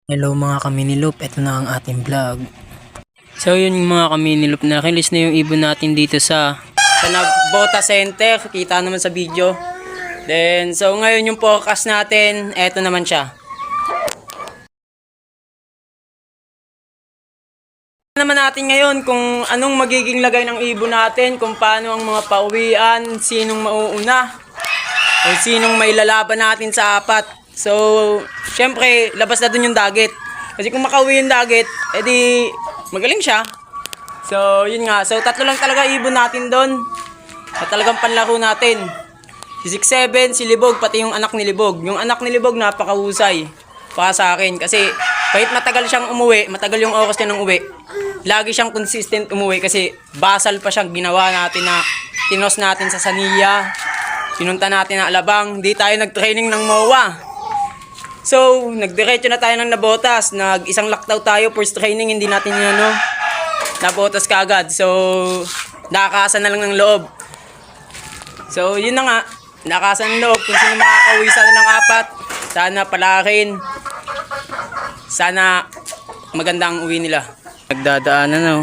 Hello mga kaminilop, ito na ang ating vlog. So yun yung mga kaminilop, na-release na yung ibon natin dito sa Nabota Center. Kita naman sa video. Then, so ngayon yung forecast natin, eto naman siya. Naman natin ngayon kung anong magiging lagay ng ibon natin, kung paano ang mga pauwian, sinong mauuna, o sinong may lalaban natin sa apat. So, syempre, labas na dun yung Daggett. Kasi kung makauwi yung Daggett, edi magaling siya. So, yun nga. So, tatlo lang talaga ibon natin doon. At talagang panlaro natin. Si 6'7", si Libog, pati yung anak ni Libog. Yung anak ni Libog, napakahusay para sa akin. Kasi, kahit matagal siyang umuwi, matagal yung oras niya ng uwi, lagi siyang consistent umuwi kasi basal pa siyang ginawa natin na tinos natin sa Saniya. Pinunta natin na Alabang. Di tayo nag-training ng MOA. So, nagdiretso na tayo ng Nabotas. Nag-isang lockdown tayo, first training, hindi natin yun, Nabotas kaagad. So, nakakasan na lang ng loob. So, yun na nga. Nakakasan ng loob. Kung sino makakauwi sana ng apat, sana palakin. Sana maganda ang uwi nila. Nagdadaanan na,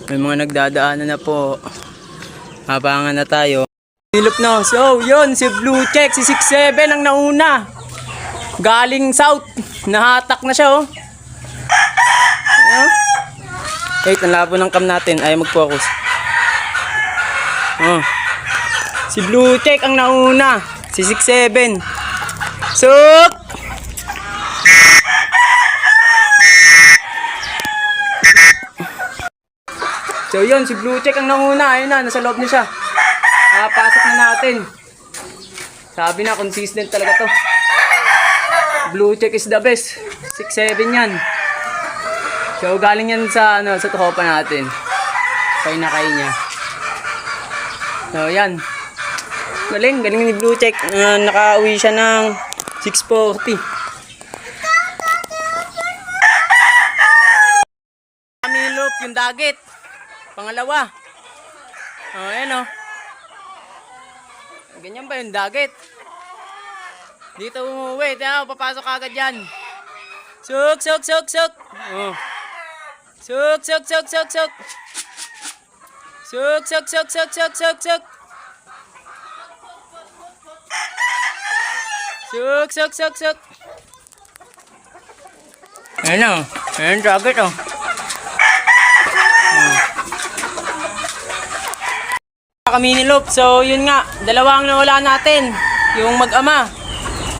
May mga nagdadaanan na po. Habangan na tayo. Nilop na. So, yun. Si Blue Check, si 6'7" ang nauna. Galing south. Nahatak na siya, Wait, ang labo ng cam natin. Ayaw mag-focus. Si Blue Check ang nauna. Si 6'7". Suk! So, yun. Si Blue Check ang nauna. Ayun na. Nasa loob niya siya. Pasok na natin. Sabi na, consistent talaga to. Blue Check is the best. 6'7" yan. So, galing yan sa, sa tropa natin. Kainakay niya. So, yan. Galing ni Blue Check. Nakauwi siya ng 640. Kamilop, yung Daggett. Pangalawa. Ayan, Ganyan ba yung Daggett? Dito umuwi. Papasok agad yan. Suk, suk, suk, suk. Suk, suk, suk, suk, suk. Suk, suk, suk, suk, suk, suk, suk. Suk, suk, suk, suk. Ayan Ayan Daggett, Kaminilop. So, yun nga. Dalawang nawala natin. Yung mag-ama.